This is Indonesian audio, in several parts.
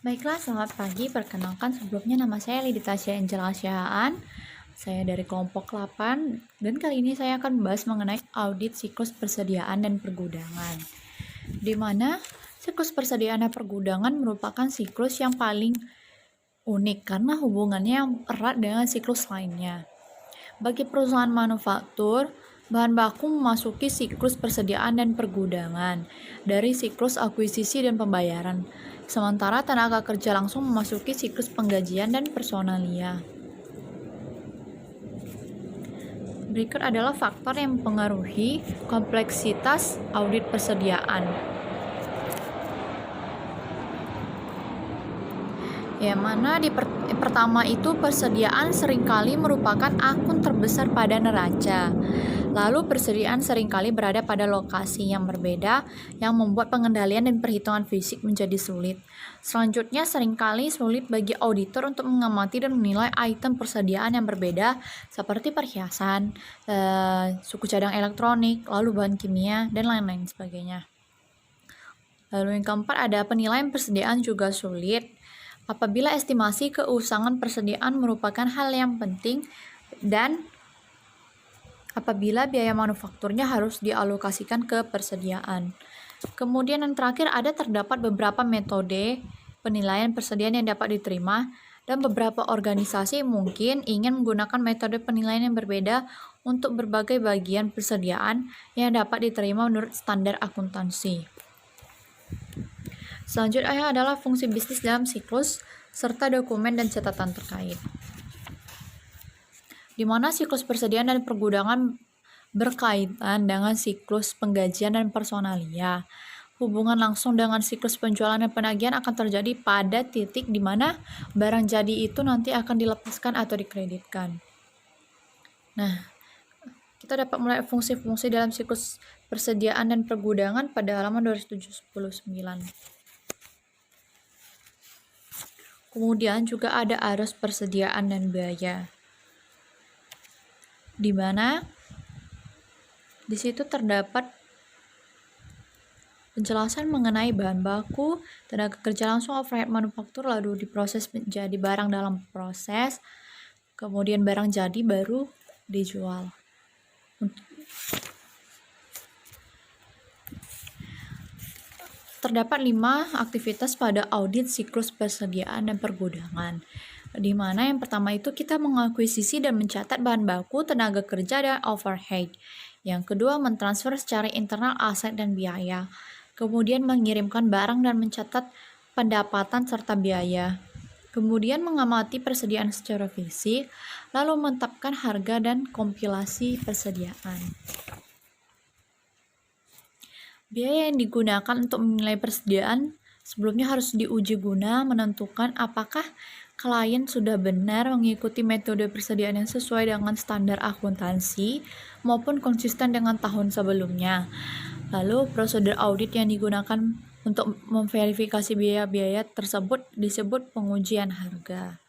Baiklah, selamat pagi. Perkenalkan sebelumnya nama saya Liditasya Angela Syahaan. Saya dari kelompok 8 dan kali ini saya akan membahas mengenai audit siklus persediaan dan pergudangan. Di mana siklus persediaan dan pergudangan merupakan siklus yang paling unik karena hubungannya yang erat dengan siklus lainnya. Bagi perusahaan manufaktur, bahan baku memasuki siklus persediaan dan pergudangan dari siklus akuisisi dan pembayaran, sementara tenaga kerja langsung memasuki siklus penggajian dan personalia. Berikut adalah faktor yang mempengaruhi kompleksitas audit persediaan. Yang mana pertama itu persediaan seringkali merupakan akun terbesar pada neraca. Lalu persediaan seringkali berada pada lokasi yang berbeda yang membuat pengendalian dan perhitungan fisik menjadi sulit. Selanjutnya seringkali sulit bagi auditor untuk mengamati dan menilai item persediaan yang berbeda seperti perhiasan, suku cadang elektronik, lalu bahan kimia, dan lain-lain sebagainya. Lalu yang keempat ada penilaian persediaan juga sulit. Apabila estimasi keusangan persediaan merupakan hal yang penting dan apabila biaya manufakturnya harus dialokasikan ke persediaan. Kemudian yang terakhir terdapat beberapa metode penilaian persediaan yang dapat diterima dan beberapa organisasi mungkin ingin menggunakan metode penilaian yang berbeda untuk berbagai bagian persediaan yang dapat diterima menurut standar akuntansi. Selanjutnya adalah fungsi bisnis dalam siklus serta dokumen dan catatan terkait. Di mana siklus persediaan dan pergudangan berkaitan dengan siklus penggajian dan personalia. Hubungan langsung dengan siklus penjualan dan penagihan akan terjadi pada titik di mana barang jadi itu nanti akan dilepaskan atau dikreditkan. Nah, kita dapat mulai fungsi-fungsi dalam siklus persediaan dan pergudangan pada halaman 279. Kemudian juga ada arus persediaan dan biaya, di mana di situ terdapat penjelasan mengenai bahan baku, tenaga kerja langsung, overhead manufaktur, lalu diproses menjadi barang dalam proses, kemudian barang jadi baru dijual. Terdapat 5 aktivitas pada audit siklus persediaan dan pergudangan, di mana yang pertama itu kita mengakuisisi dan mencatat bahan baku, tenaga kerja, dan overhead. Yang kedua, mentransfer secara internal aset dan biaya. Kemudian mengirimkan barang dan mencatat pendapatan serta biaya. Kemudian mengamati persediaan secara fisik, lalu menetapkan harga dan kompilasi persediaan. Biaya yang digunakan untuk menilai persediaan sebelumnya harus diuji guna menentukan apakah klien sudah benar mengikuti metode persediaan yang sesuai dengan standar akuntansi maupun konsisten dengan tahun sebelumnya. Lalu prosedur audit yang digunakan untuk memverifikasi biaya-biaya tersebut disebut pengujian harga.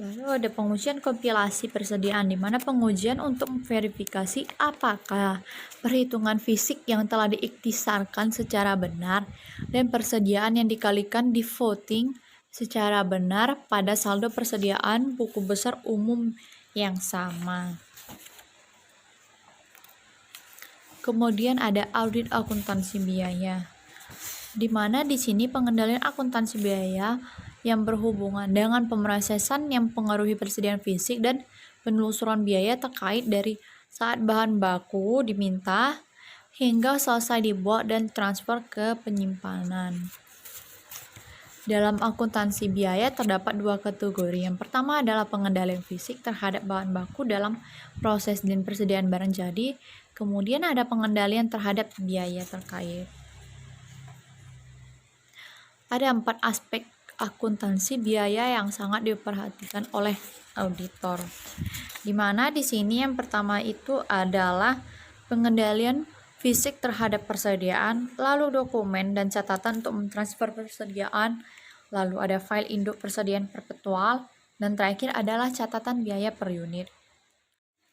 Lalu ada pengujian kompilasi persediaan, di mana pengujian untuk memverifikasi apakah perhitungan fisik yang telah diiktisarkan secara benar dan persediaan yang dikalikan di voting secara benar pada saldo persediaan buku besar umum yang sama. Kemudian ada audit akuntansi biaya, di mana di sini pengendalian akuntansi biaya yang berhubungan dengan pemrosesan yang mempengaruhi persediaan fisik dan penelusuran biaya terkait dari saat bahan baku diminta hingga selesai dibuat dan transfer ke penyimpanan. Dalam akuntansi biaya terdapat 2 kategori. Yang pertama adalah pengendalian fisik terhadap bahan baku dalam proses dan persediaan barang jadi. Kemudian ada pengendalian terhadap biaya terkait. Ada 4 aspek akuntansi biaya yang sangat diperhatikan oleh auditor. Di mana di sini yang pertama itu adalah pengendalian fisik terhadap persediaan, lalu dokumen dan catatan untuk mentransfer persediaan, lalu ada file induk persediaan perpetual, dan terakhir adalah catatan biaya per unit.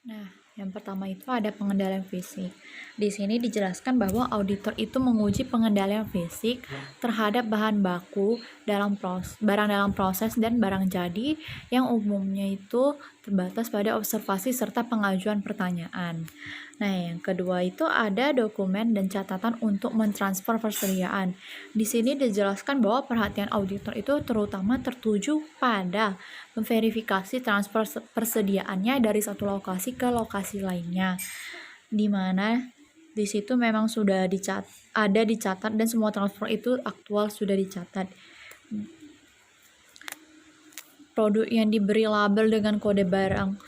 Nah, Yang pertama itu ada pengendalian fisik. Di sini dijelaskan bahwa auditor itu menguji pengendalian fisik terhadap bahan baku barang dalam proses dan barang jadi yang umumnya itu terbatas pada observasi serta pengajuan pertanyaan. Nah, yang kedua itu ada dokumen dan catatan untuk mentransfer persediaan. Di sini dijelaskan bahwa perhatian auditor itu terutama tertuju pada memverifikasi transfer persediaannya dari satu lokasi ke lokasi lainnya, di mana di situ memang sudah dicatat dan semua transfer itu aktual sudah dicatat. Produk yang diberi label dengan kode barang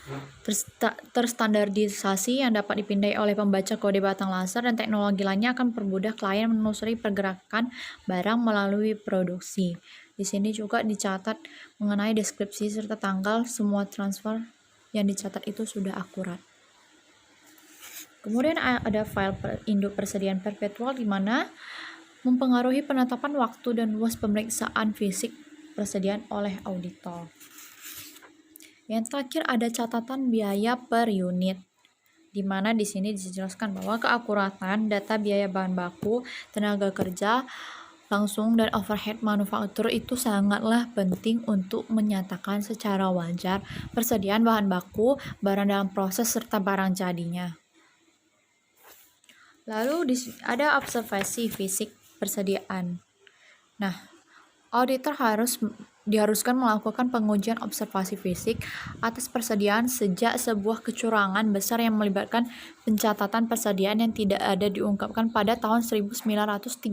terstandardisasi yang dapat dipindai oleh pembaca kode batang laser dan teknologi lainnya akan mempermudah klien menelusuri pergerakan barang melalui produksi. Di sini juga dicatat mengenai deskripsi serta tanggal semua transfer yang dicatat itu sudah akurat. Kemudian ada file induk persediaan perpetual di mana mempengaruhi penetapan waktu dan luas pemeriksaan fisik persediaan oleh auditor. Yang terakhir ada catatan biaya per unit, di mana di sini dijelaskan bahwa keakuratan data biaya bahan baku, tenaga kerja langsung dan overhead manufaktur itu sangatlah penting untuk menyatakan secara wajar persediaan bahan baku, barang dalam proses serta barang jadinya. Lalu ada observasi fisik persediaan. Nah, auditor diharuskan melakukan pengujian observasi fisik atas persediaan sejak sebuah kecurangan besar yang melibatkan pencatatan persediaan yang tidak ada diungkapkan pada tahun 1938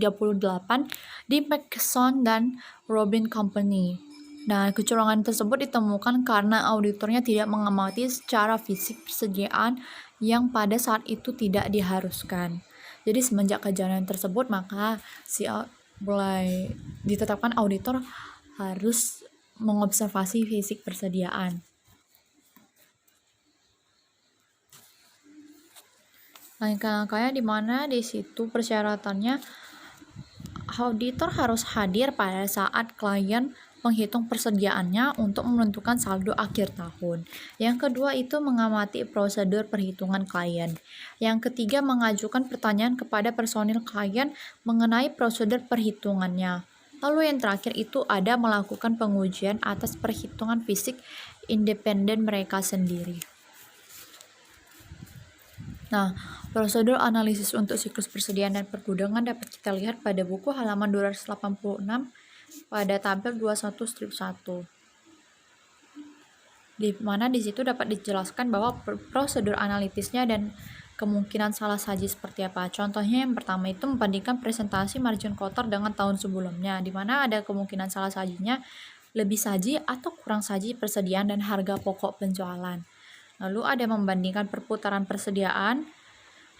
di McKesson dan Robin Company. Nah, kecurangan tersebut ditemukan karena auditornya tidak mengamati secara fisik persediaan yang pada saat itu tidak diharuskan. Jadi semenjak kejadian tersebut maka mulai ditetapkan auditor harus mengobservasi fisik persediaan. Langkah-langkahnya di mana di situ persyaratannya auditor harus hadir pada saat klien menghitung persediaannya untuk menentukan saldo akhir tahun. Yang kedua itu mengamati prosedur perhitungan klien. Yang ketiga mengajukan pertanyaan kepada personil klien mengenai prosedur perhitungannya. Lalu yang terakhir itu ada melakukan pengujian atas perhitungan fisik independen mereka sendiri. Nah, prosedur analisis untuk siklus persediaan dan pergudangan dapat kita lihat pada buku halaman 286 pada tabel 21/1. Di mana di situ dapat dijelaskan bahwa prosedur analitisnya dan kemungkinan salah saji seperti apa. Contohnya yang pertama itu membandingkan presentasi margin kotor dengan tahun sebelumnya, di mana ada kemungkinan salah sajinya lebih saji atau kurang saji persediaan dan harga pokok penjualan. Lalu ada membandingkan perputaran persediaan,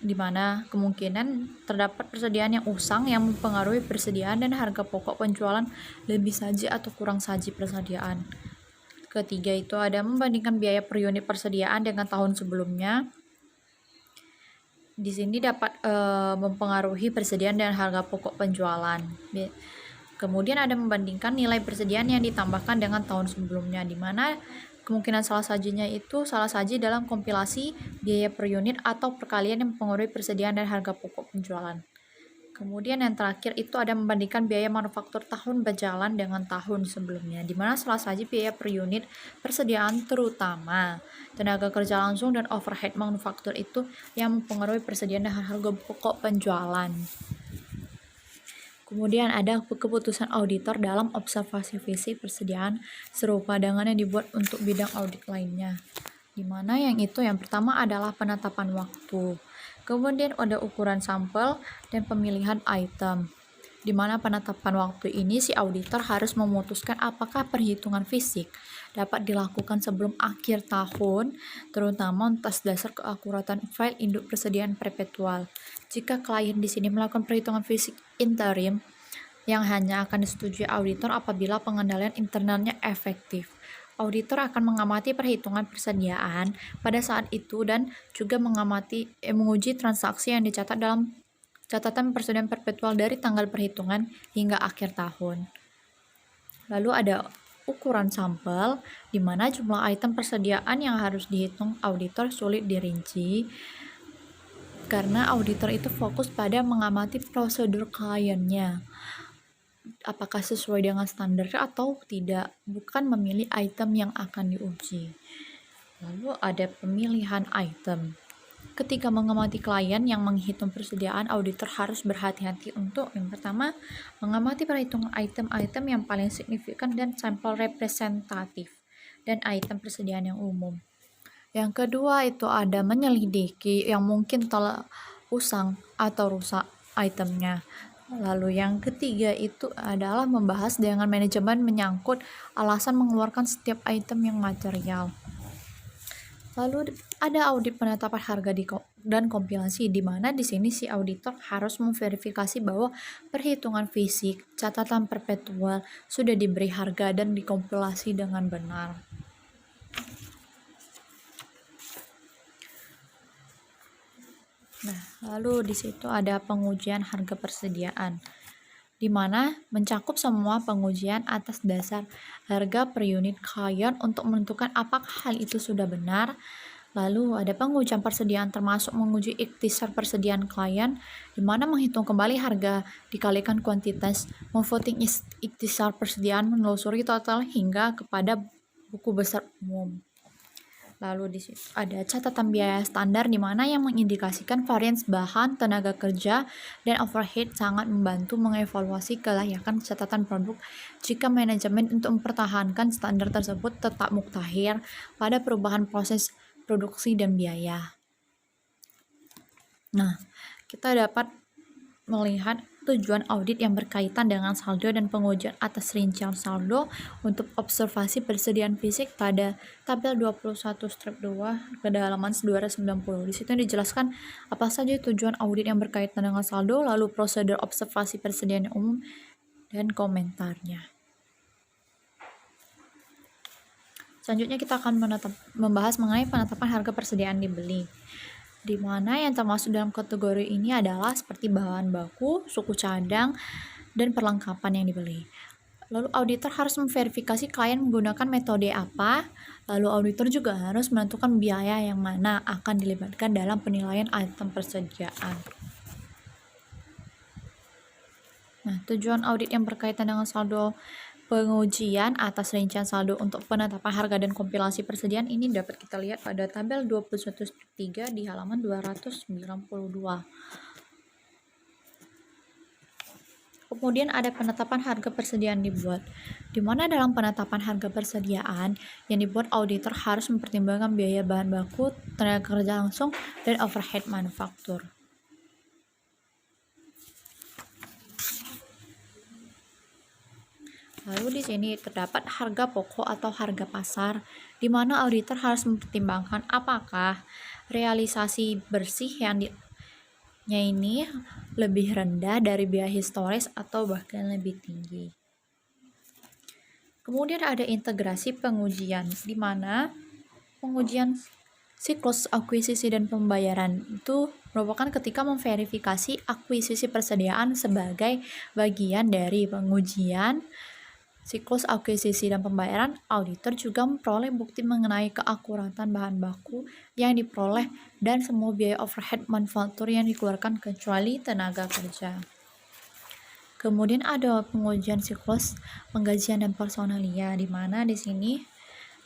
di mana kemungkinan terdapat persediaan yang usang yang mempengaruhi persediaan dan harga pokok penjualan lebih saji atau kurang saji persediaan. Ketiga itu ada membandingkan biaya per unit persediaan dengan tahun sebelumnya. Di sini dapat mempengaruhi persediaan dan harga pokok penjualan. Kemudian ada membandingkan nilai persediaan yang ditambahkan dengan tahun sebelumnya, di mana kemungkinan salah sajinya itu salah saji dalam kompilasi biaya per unit atau perkalian yang mempengaruhi persediaan dan harga pokok penjualan. Kemudian yang terakhir itu ada membandingkan biaya manufaktur tahun berjalan dengan tahun sebelumnya, di mana salah saji biaya per unit persediaan terutama tenaga kerja langsung dan overhead manufaktur itu yang mempengaruhi persediaan dan harga pokok penjualan. Kemudian ada keputusan auditor dalam observasi fisik persediaan serupa dengan yang dibuat untuk bidang audit lainnya. Di mana yang pertama adalah penetapan waktu. Kemudian ada ukuran sampel dan pemilihan item. Di mana penetapan waktu ini si auditor harus memutuskan apakah perhitungan fisik dapat dilakukan sebelum akhir tahun, terutama atas dasar keakuratan file induk persediaan perpetual. Jika klien di sini melakukan perhitungan fisik interim yang hanya akan disetujui auditor apabila pengendalian internalnya efektif. Auditor akan mengamati perhitungan persediaan pada saat itu dan juga menguji transaksi yang dicatat dalam catatan persediaan perpetual dari tanggal perhitungan hingga akhir tahun. Lalu ada ukuran sampel, di mana jumlah item persediaan yang harus dihitung auditor sulit dirinci, karena auditor itu fokus pada mengamati prosedur kliennya, apakah sesuai dengan standar atau tidak, bukan memilih item yang akan diuji. Lalu ada pemilihan item. Ketika mengamati klien yang menghitung persediaan, auditor harus berhati-hati untuk yang pertama, mengamati perhitungan item-item yang paling signifikan dan sampel representatif, dan item persediaan yang umum. Yang kedua itu ada menyelidiki yang mungkin telah usang atau rusak itemnya. Lalu yang ketiga itu adalah membahas dengan manajemen menyangkut alasan mengeluarkan setiap item yang material. Lalu ada audit penetapan harga dan kompilasi, di mana di sini si auditor harus memverifikasi bahwa perhitungan fisik, catatan perpetual sudah diberi harga dan dikompilasi dengan benar. Nah, lalu di situ ada pengujian harga persediaan, di mana mencakup semua pengujian atas dasar harga per unit klien untuk menentukan apakah hal itu sudah benar. Lalu ada pengujian persediaan termasuk menguji ikhtisar persediaan klien, di mana menghitung kembali harga dikalikan kuantitas, memvoting ikhtisar persediaan, menelusuri total hingga kepada buku besar umum. Lalu di situ ada catatan biaya standar, di mana yang mengindikasikan varians bahan, tenaga kerja, dan overhead sangat membantu mengevaluasi kelayakan catatan produk jika manajemen untuk mempertahankan standar tersebut tetap muktahir pada perubahan proses produksi dan biaya. Nah, kita dapat melihat tujuan audit yang berkaitan dengan saldo dan pengujian atas rincian saldo untuk observasi persediaan fisik pada tabel 21 strip 2 pada halaman 290. Di situ dijelaskan apa saja tujuan audit yang berkaitan dengan saldo, lalu prosedur observasi persediaan umum, dan komentarnya. Selanjutnya kita akan membahas mengenai penetapan harga persediaan dibeli, di mana yang termasuk dalam kategori ini adalah seperti bahan baku, suku cadang, dan perlengkapan yang dibeli. Lalu auditor harus memverifikasi klien menggunakan metode apa, lalu auditor juga harus menentukan biaya yang mana akan dilibatkan dalam penilaian item persediaan. Nah, tujuan audit yang berkaitan dengan saldo, pengujian atas rincian saldo untuk penetapan harga dan kompilasi persediaan ini dapat kita lihat pada tabel 21/3 di halaman 292. Kemudian ada penetapan harga persediaan dibuat, di mana dalam penetapan harga persediaan yang dibuat, auditor harus mempertimbangkan biaya bahan baku, tenaga kerja langsung, dan overhead manufaktur. Lalu di sini terdapat harga pokok atau harga pasar, di mana auditor harus mempertimbangkan apakah realisasi bersih yang ini lebih rendah dari biaya historis atau bahkan lebih tinggi. Kemudian ada integrasi pengujian, di mana pengujian siklus akuisisi dan pembayaran itu merupakan ketika memverifikasi akuisisi persediaan sebagai bagian dari pengujian siklus akuisisi dan pembayaran. Auditor juga memperoleh bukti mengenai keakuratan bahan baku yang diperoleh dan semua biaya overhead manufaktur yang dikeluarkan kecuali tenaga kerja. Kemudian ada pengujian siklus penggajian dan personalia, di mana di sini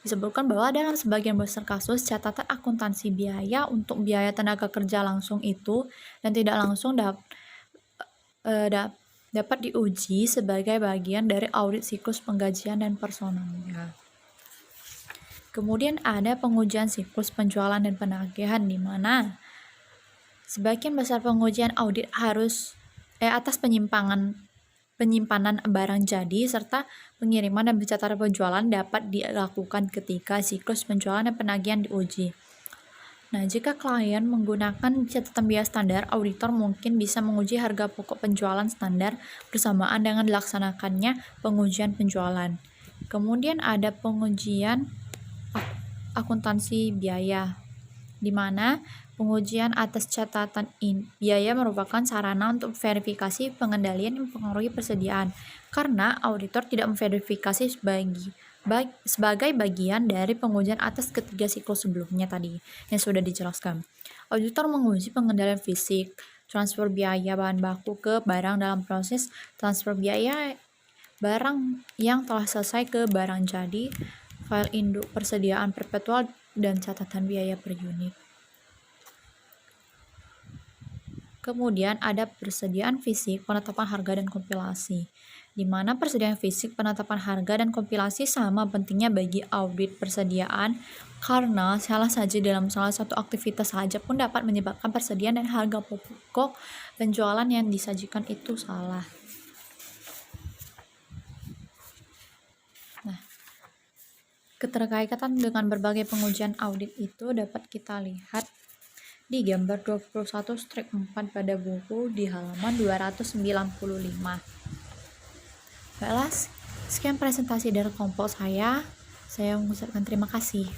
disebutkan bahwa dalam sebagian besar kasus catatan akuntansi biaya untuk biaya tenaga kerja langsung itu dan tidak langsung dapat diuji sebagai bagian dari audit siklus penggajian dan personalnya. Kemudian ada pengujian siklus penjualan dan penagihan, di mana sebagian besar pengujian audit harus atas penyimpanan barang jadi serta pengiriman dan pencatatan penjualan dapat dilakukan ketika siklus penjualan dan penagihan diuji. Nah, jika klien menggunakan catatan biaya standar, auditor mungkin bisa menguji harga pokok penjualan standar bersamaan dengan dilaksanakannya pengujian penjualan. Kemudian ada pengujian akuntansi biaya, di mana Pengujian atas catatan biaya merupakan sarana untuk verifikasi pengendalian yang mempengaruhi persediaan, karena auditor tidak memverifikasi sebagai bagian dari pengujian atas ketiga siklus sebelumnya tadi yang sudah dijelaskan. Auditor menguji pengendalian fisik, transfer biaya bahan baku ke barang dalam proses transfer biaya barang yang telah selesai ke barang jadi, file induk persediaan perpetual, dan catatan biaya per unit. Kemudian ada persediaan fisik, penetapan harga, dan kompilasi, di mana persediaan fisik, penetapan harga, dan kompilasi sama pentingnya bagi audit persediaan karena salah saja dalam salah satu aktivitas saja pun dapat menyebabkan persediaan dan harga pokok penjualan yang disajikan itu salah. Nah, keterkaitan dengan berbagai pengujian audit itu dapat kita lihat di gambar 21-4 pada buku di halaman 295. Baiklah, sekian presentasi dari kelompok saya. Saya mengucapkan terima kasih.